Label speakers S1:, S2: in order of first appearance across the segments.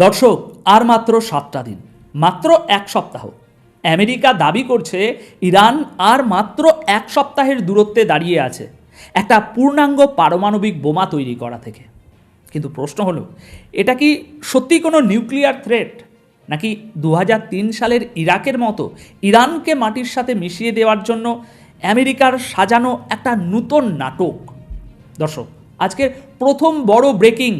S1: দর্শক, আর মাত্র 7টা দিন, মাত্র এক সপ্তাহ। আমেরিকা দাবি করছে ইরান আর মাত্র এক সপ্তাহের দূরত্বে দাঁড়িয়ে আছে একটা পূর্ণাঙ্গ পারমাণবিক বোমা তৈরি করা থেকে। কিন্তু প্রশ্ন হলো, এটা কি সত্যি কোনো নিউক্লিয়ার থ্রেট, নাকি 2003 সালের ইরাকের মতো ইরানকে মাটির সাথে মিশিয়ে দেওয়ার জন্য আমেরিকার সাজানো একটা নূতন নাটক? দর্শক, আজকের প্রথম বড় ব্রেকিং।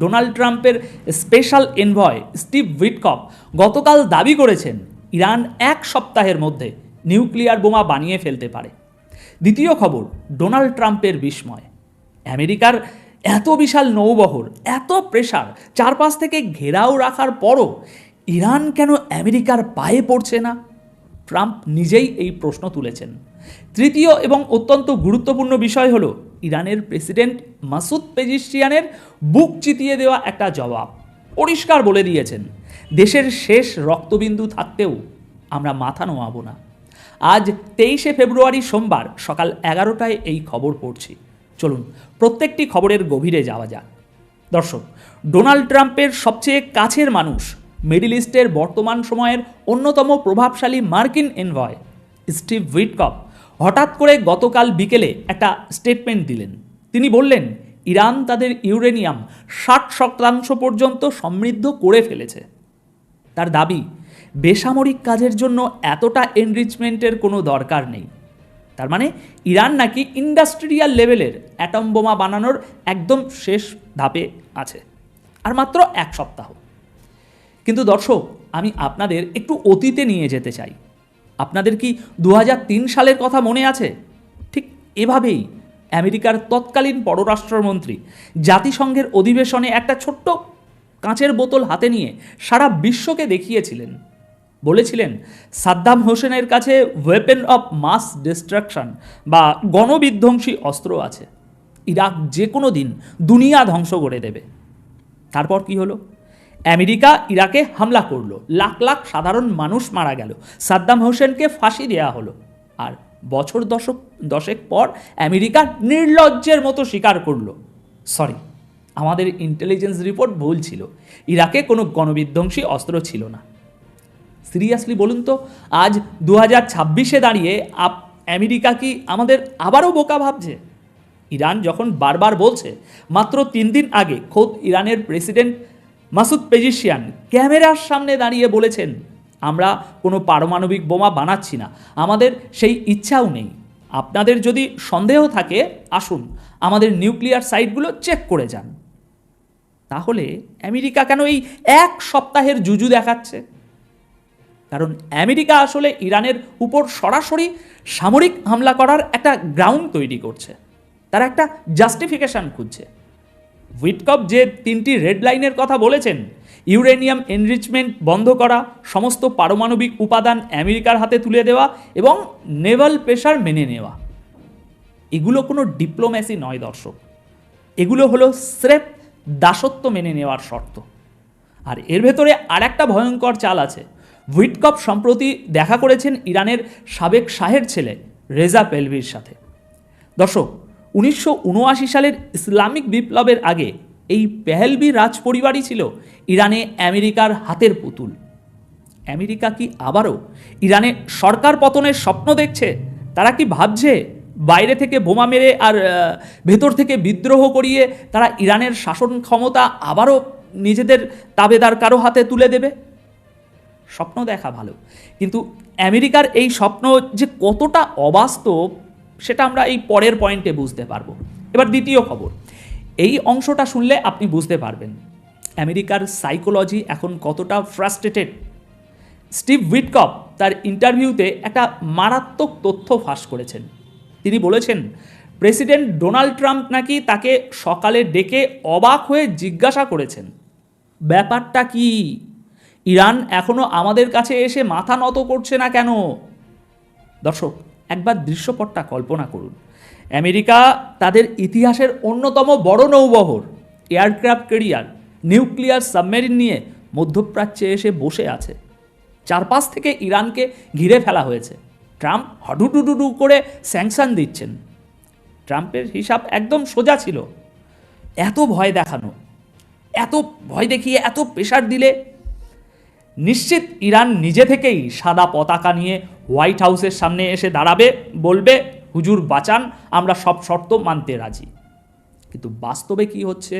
S1: ডোনাল্ড ট্রাম্পের স্পেশাল এনভয় স্টিভ উইটকফ গতকাল দাবি করেছেন ইরান এক সপ্তাহের মধ্যে নিউক্লিয়ার বোমা বানিয়ে ফেলতে পারে। দ্বিতীয় খবর, ডোনাল্ড ট্রাম্পের বিস্ময়। আমেরিকার এত বিশাল নৌবহর, এত প্রেশার, চারপাশ থেকে ঘেরাও রাখার পরও ইরান কেন আমেরিকার পায়ে পড়ছে না? ট্রাম্প নিজেই এই প্রশ্ন তুলেছেন। তৃতীয় এবং অত্যন্ত গুরুত্বপূর্ণ বিষয় হলো ইরানের প্রেসিডেন্ট মাসুদ পেজিশিয়ানের বুক চিতিয়ে দেওয়া একটা জবাব। পরিষ্কার বলে দিয়েছেন, দেশের শেষ রক্তবিন্দু থাকতেও আমরা মাথা নোয়াবো না। আজ 23শে ফেব্রুয়ারি সোমবার সকাল 11টায় এই খবর পড়ছি। চলুন প্রত্যেকটি খবরের গভীরে যাওয়া যাক। দর্শক, ডোনাল্ড ট্রাম্পের সবচেয়ে কাছের মানুষ, মিডল ইস্টের বর্তমান সময়ের অন্যতম প্রভাবশালী মার্কিন এনভয় স্টিভ উইটকফ হঠাৎ করে গতকাল বিকেলে একটা স্টেটমেন্ট দিলেন। তিনি বললেন, ইরান তাদের ইউরেনিয়াম 60% পর্যন্ত সমৃদ্ধ করে ফেলেছে। তার দাবি, বেসামরিক কাজের জন্য এতটা এনরিচমেন্টের কোনো দরকার নেই। তার মানে ইরান নাকি ইন্ডাস্ট্রিয়াল লেভেলের অ্যাটম বোমা বানানোর একদম শেষ ধাপে আছে, আর মাত্র এক সপ্তাহ। কিন্তু দর্শক, আমি আপনাদের একটু অতীতে নিয়ে যেতে চাই। আপনাদের কি 2003 সালের কথা মনে আছে? ঠিক এভাবেই আমেরিকার তৎকালীন পররাষ্ট্রমন্ত্রী জাতিসংঘের অধিবেশনে একটা ছোট্ট কাঁচের বোতল হাতে নিয়ে সারা বিশ্বকে দেখিয়েছিলেন। বলেছিলেন, সাদ্দাম হোসেনের কাছে ওয়েপেন অফ মাস ডিস্ট্রাকশন বা গণবিধ্বংসী অস্ত্র আছে। ইরাক যে কোনো দিন দুনিয়া ধ্বংস করে দেবে। তারপর কি হলো? আমেরিকা ইরাকে হামলা করলো, লাখ লাখ সাধারণ মানুষ মারা গেল, সাদ্দাম হোসেনকে ফাঁসি দেওয়া হলো। আর বছর দশেক পর আমেরিকা নির্লজ্জের মতো স্বীকার করলো, সরি, আমাদের ইন্টেলিজেন্স রিপোর্ট ভুল ছিল, ইরাকে কোনো গণবিধ্বংসী অস্ত্র ছিল না। সিরিয়াসলি বলুন তো, আজ 2026-এ দাঁড়িয়ে আমেরিকা কি আমাদের আবারও বোকা ভাবছে? ইরান যখন বারবার বলছে, মাত্র 3 দিন আগে খোদ ইরানের প্রেসিডেন্ট মাসুদ পেজিশিয়ান ক্যামেরার সামনে দাঁড়িয়ে বলেছেন, আমরা কোনো পারমাণবিক বোমা বানাচ্ছি না, আমাদের সেই ইচ্ছাও নেই। আপনাদের যদি সন্দেহ থাকে, আসুন আমাদের নিউক্লিয়ার সাইটগুলো চেক করে যান। তাহলে আমেরিকা কেন এই এক সপ্তাহের জুজু দেখাচ্ছে? কারণ আমেরিকা আসলে ইরানের উপর সরাসরি সামরিক হামলা করার একটা গ্রাউন্ড তৈরি করছে। তারা একটা জাস্টিফিকেশন খুঁজছে। উইটকফ যে 3টি রেড লাইনের কথা বলেছেন, ইউরেনিয়াম এনরিচমেন্ট বন্ধ করা, সমস্ত পারমাণবিক উপাদান আমেরিকার হাতে তুলে দেওয়া এবং নেভাল প্রেশার মেনে নেওয়া, এগুলো কোনো ডিপ্লোম্যাসি নয় দর্শক। এগুলো হলো স্রেফ দাসত্ব মেনে নেওয়ার শর্ত। আর এর ভেতরে আর একটা ভয়ঙ্কর চাল আছে। উইটকফ সম্প্রতি দেখা করেছেন ইরানের সাবেক শাহের ছেলে রেজা পেলভির সাথে। দর্শক, 1979 সালের ইসলামিক বিপ্লবের আগে এই পেহলভি রাজ পরিবারই ছিল ইরানে আমেরিকার হাতের পুতুল। আমেরিকা কি আবারও ইরানে সরকার পতনের স্বপ্ন দেখছে? তারা কি ভাবছে বাইরে থেকে বোমা মেরে আর ভেতর থেকে বিদ্রোহ করিয়ে তারা ইরানের শাসন ক্ষমতা আবারও নিজেদের তাবেদার কারো হাতে তুলে দেবে? স্বপ্ন দেখা ভালো, কিন্তু আমেরিকার এই স্বপ্ন যে কতটা অবাস্তব সেটা আমরা এই পরের পয়েন্টে বুঝতে পারবো। এবার দ্বিতীয় খবর, এই অংশটা শুনলে আপনি বুঝতে পারবেন আমেরিকার সাইকোলজি এখন কতটা ফ্রাস্ট্রেটেড। স্টিভ উইটকফ তার ইন্টারভিউতে একটা মারাত্মক তথ্য ফাঁস করেছেন। তিনি বলেছেন, প্রেসিডেন্ট ডোনাল্ড ট্রাম্প নাকি তাকে সকালে ডেকে অবাক হয়ে জিজ্ঞাসা করেছেন, ব্যাপারটা কি? ইরান এখনও আমাদের কাছে এসে মাথা নত করছে না কেন? দর্শক, একবার দৃশ্যপটটা কল্পনা করুন। আমেরিকা তাদের ইতিহাসের অন্যতম বড় নৌবহর, এয়ারক্রাফট ক্যারিয়ার, নিউক্লিয়ার সাবমেরিন নিয়ে মধ্যপ্রাচ্যে এসে বসে আছে। চারপাশ থেকে ইরানকে ঘিরে ফেলা হয়েছে। ট্রাম্প হাডুডুডু করে স্যাংশন দিচ্ছেন। ট্রাম্পের হিসাব একদম সোজা ছিল, এত ভয় দেখানো, এত ভয় দেখিয়ে এত প্রেশার দিলে নিশ্চিত ইরান নিজে থেকেই সাদা পতাকা নিয়ে হোয়াইট হাউসের সামনে এসে দাঁড়াবে, বলবে হুজুর বাঁচান, আমরা সব শর্ত মানতে রাজি। কিন্তু বাস্তবে কি হচ্ছে?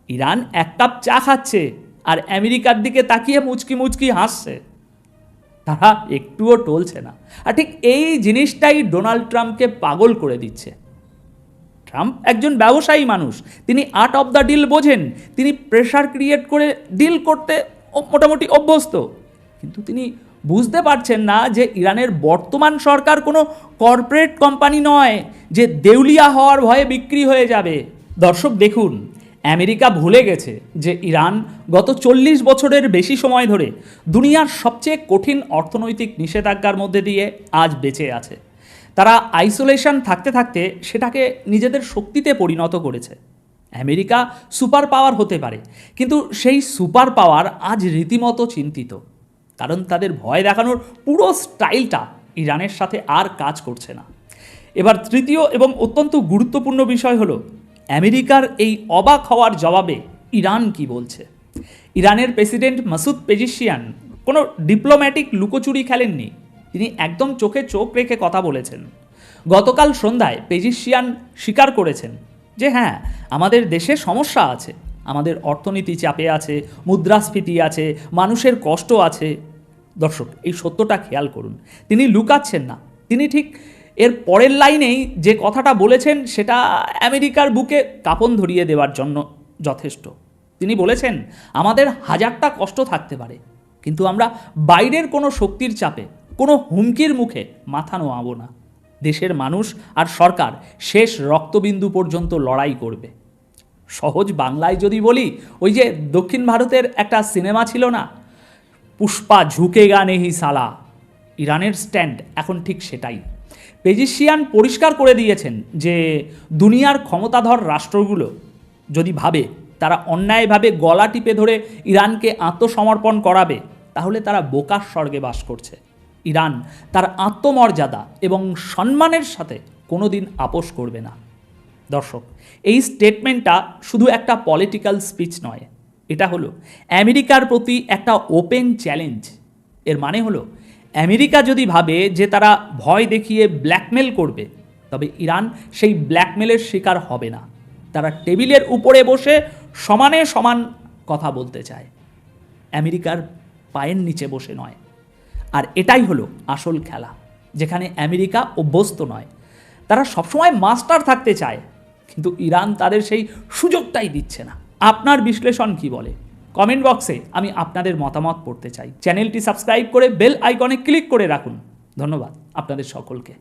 S1: ইরান এক কাপ চা খাচ্ছে আর আমেরিকার দিকে তাকিয়ে মুচকি মুচকি হাসছে, তারা একটুও টলছে না। আর ঠিক এই জিনিসটাই ডোনাল্ড ট্রাম্পকে পাগল করে দিচ্ছে। ট্রাম্প একজন ব্যবসায়ী মানুষ, তিনি আর্ট অফ দ্য ডিল বোঝেন, তিনি প্রেশার ক্রিয়েট করে ডিল করতে মোটামুটি অভ্যস্ত। কিন্তু তিনি বুঝতে পারছেন না যে ইরানের বর্তমান সরকার কোনো কর্পোরেট কোম্পানি নয় যে দেউলিয়া হওয়ার ভয়ে বিক্রি হয়ে যাবে। দর্শক দেখুন, আমেরিকা ভুলে গেছে যে ইরান গত 40 বছরের বেশি সময় ধরে দুনিয়ার সবচেয়ে কঠিন অর্থনৈতিক নিষেধাজ্ঞার মধ্যে দিয়ে আজ বেঁচে আছে। তারা আইসোলেশন থাকতে থাকতে সেটাকে নিজেদের শক্তিতে পরিণত করেছে। আমেরিকা সুপার পাওয়ার হতে পারে, কিন্তু সেই সুপার পাওয়ার আজ রীতিমতো চিন্তিত, কারণ তাদের ভয় দেখানোর পুরো স্টাইলটা ইরানের সাথে আর কাজ করছে না। এবার তৃতীয় এবং অত্যন্ত গুরুত্বপূর্ণ বিষয় হলো আমেরিকার এই অবাক হওয়ার জবাবে ইরান কি বলছে। ইরানের প্রেসিডেন্ট মাসুদ পেজিশিয়ান কোনো ডিপ্লোম্যাটিক লুকোচুরি খেলেননি, তিনি একদম চোখে চোখ রেখে কথা বলেছেন। গতকাল সন্ধ্যায় পেজিশিয়ান স্বীকার করেছেন যে হ্যাঁ, আমাদের দেশে সমস্যা আছে, আমাদের অর্থনীতি চাপে আছে, মুদ্রাস্ফীতি আছে, মানুষের কষ্ট আছে। দর্শক, এই সত্যটা খেয়াল করুন, তিনি লুকাচ্ছেন না। তিনি ঠিক এর পরের লাইনেই যে কথাটা বলেছেন সেটা আমেরিকার বুকে কাঁপন ধরিয়ে দেওয়ার জন্য যথেষ্ট। তিনি বলেছেন, আমাদের হাজারটা কষ্ট থাকতে পারে, কিন্তু আমরা বাইরের কোনো শক্তির চাপে, কোনো হুমকির মুখে মাথা নোয়াবো না। দেশের মানুষ আর সরকার শেষ রক্তবিন্দু পর্যন্ত লড়াই করবে। সহজ বাংলায় যদি বলি, ওই যে দক্ষিণ ভারতের একটা সিনেমা ছিল না, পুষ্পা ঝুঁকেগা নেহি সালা, ইরানের স্ট্যান্ড এখন ঠিক সেটাই। পেজিশিয়ান পরিষ্কার করে দিয়েছেন যে দুনিয়ার ক্ষমতাধর রাষ্ট্রগুলো যদি ভাবে তারা অন্যায়ভাবে গলা টিপে ধরে ইরানকে আত্মসমর্পণ করাবে, তাহলে তারা বোকার স্বর্গে বাস করছে। ইরান তার আত্মমর্যাদা এবং সম্মানের সাথে কোনো দিন আপোস করবে না। দর্শক, এই স্টেটমেন্টটা শুধু একটা পলিটিক্যাল স্পিচ নয়, এটা হলো আমেরিকার প্রতি একটা ওপেন চ্যালেঞ্জ। এর মানে হলো আমেরিকা যদি ভাবে যে তারা ভয় দেখিয়ে ব্ল্যাকমেল করবে, তবে ইরান সেই ব্ল্যাকমেলের শিকার হবে না। তারা টেবিলের উপরে বসে সমানে সমান কথা বলতে চায়, আমেরিকার পায়ের নিচে বসে নয়। আর এটাই হলো আসল খেলা, যেখানে আমেরিকা অভ্যস্ত নয়। তারা সবসময় মাস্টার থাকতে চায়, কিন্তু ইরান তাদের সেই সুযোগটাই দিচ্ছে না। আপনার বিশ্লেষণ কি বলে? কমেন্ট বক্সে আমি আপনাদের মতামত পড়তে চাই। চ্যানেলটি সাবস্ক্রাইব করে বেল আইকনে ক্লিক করে রাখুন। ধন্যবাদ আপনাদের সকলকে।